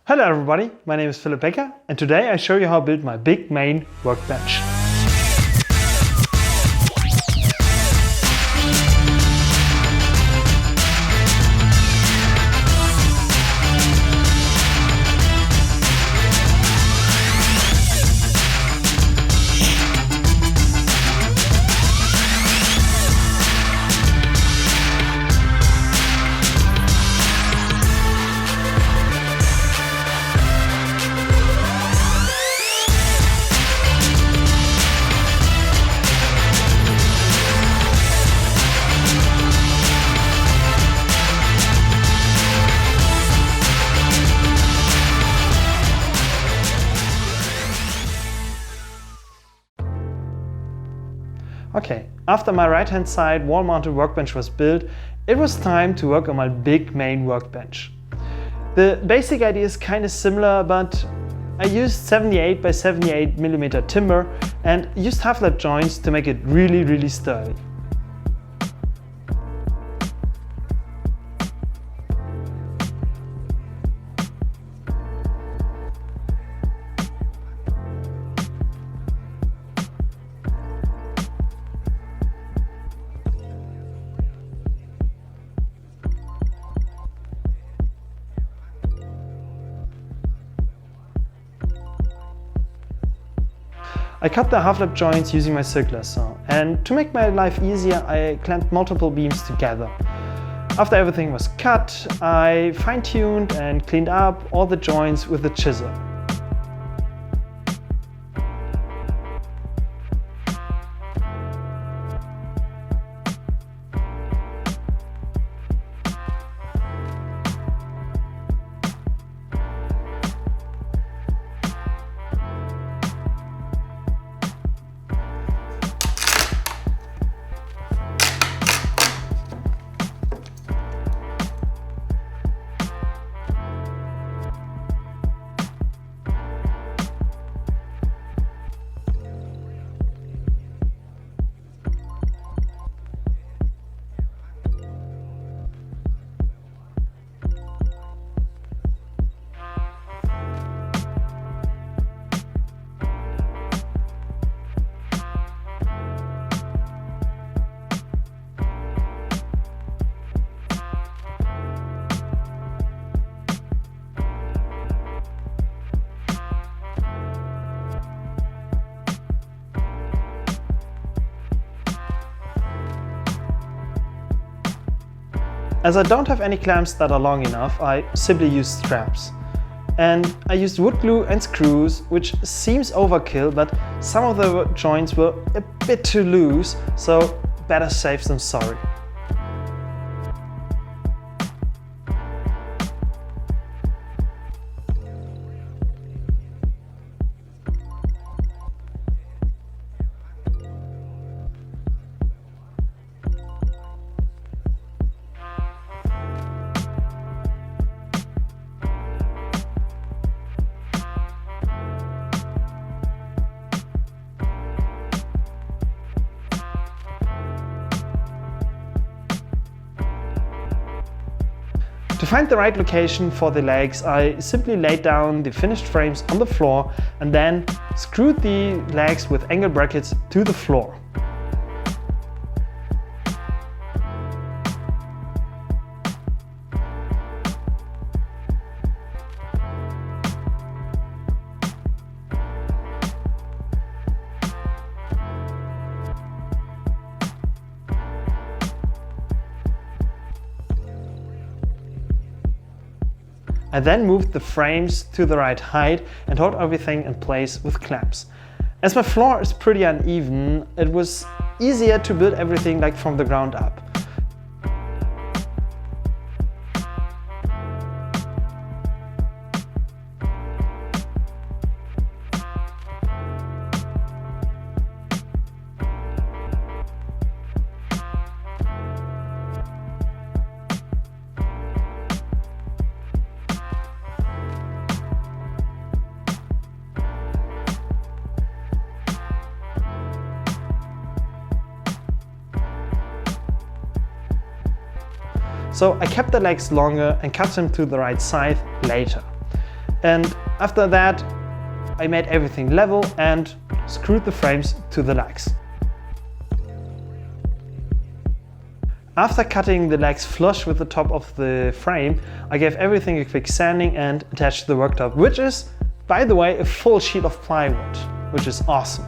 Hello everybody, my name is PhilipBecker and today I show you how I build my big main workbench. Okay, after my right-hand side wall-mounted workbench was built, it was time to work on my big main workbench. The basic idea is kind of similar, but I used 78 by 78 mm timber and used half-lap joints to make it really sturdy. I cut the half-lap joints using my circular saw, and to make my life easier I clamped multiple beams together. After everything was cut, I fine-tuned and cleaned up all the joints with the chisel. As I don't have any clamps that are long enough, I simply use straps. And I used wood glue and screws, which seems overkill, but some of the joints were a bit too loose, so better safe than sorry. To find the right location for the legs, I simply laid down the finished frames on the floor and then screwed the legs with angle brackets to the floor. I then moved the frames to the right height and held everything in place with clamps. As my floor is pretty uneven, it was easier to build everything like from the ground up. So I kept the legs longer and cut them to the right size later. And after that, I made everything level and screwed the frames to the legs. After cutting the legs flush with the top of the frame, I gave everything a quick sanding and attached the worktop, which is, by the way, a full sheet of plywood, which is awesome.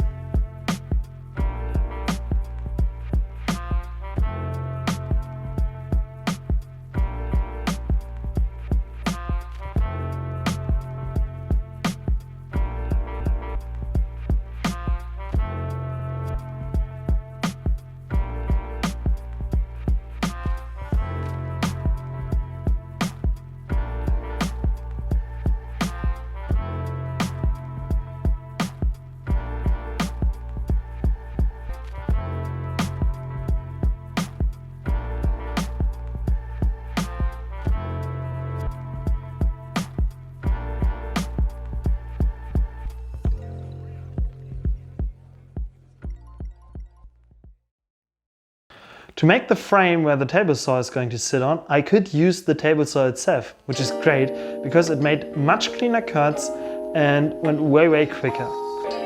To make the frame where the table saw is going to sit on, I could use the table saw itself, which is great because it made much cleaner cuts and went way quicker.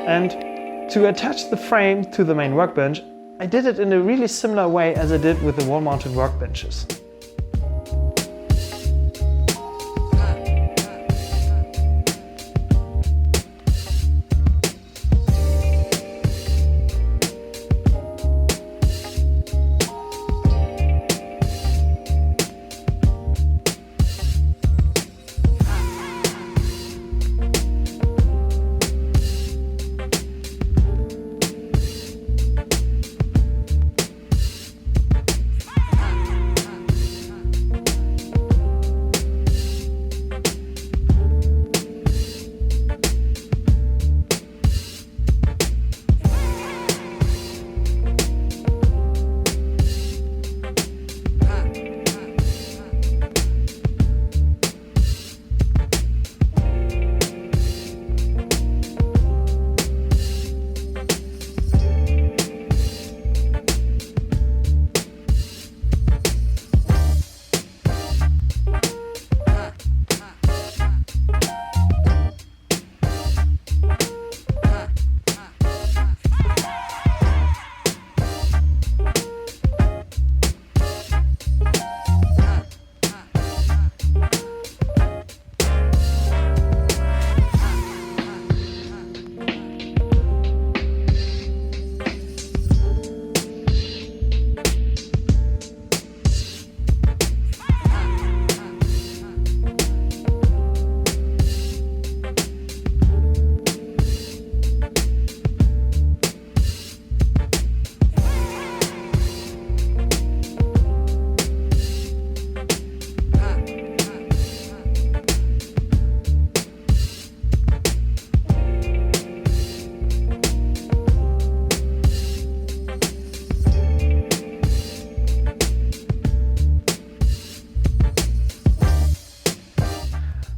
And to attach the frame to the main workbench, I did it in a really similar way as I did with the wall-mounted workbenches.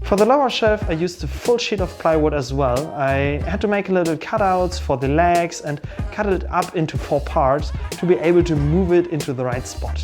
For the lower shelf I used a full sheet of plywood as well. I had to make little cutouts for the legs and cut it up into 4 parts to be able to move it into the right spot.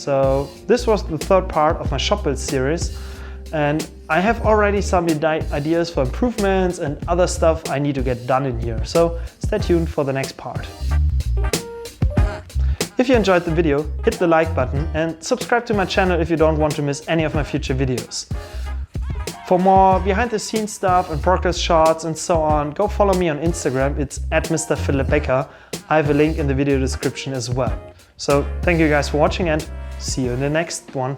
So this was the third part of my ShopBuild series, and I have already some ideas for improvements and other stuff I need to get done in here, so stay tuned for the next part. If you enjoyed the video, hit the like button and subscribe to my channel if you don't want to miss any of my future videos. For more behind the scenes stuff and progress shots and so on, go follow me on Instagram, it's @MrPhilipBecker. I have a link in the video description as well. So thank you guys for watching and see you in the next one.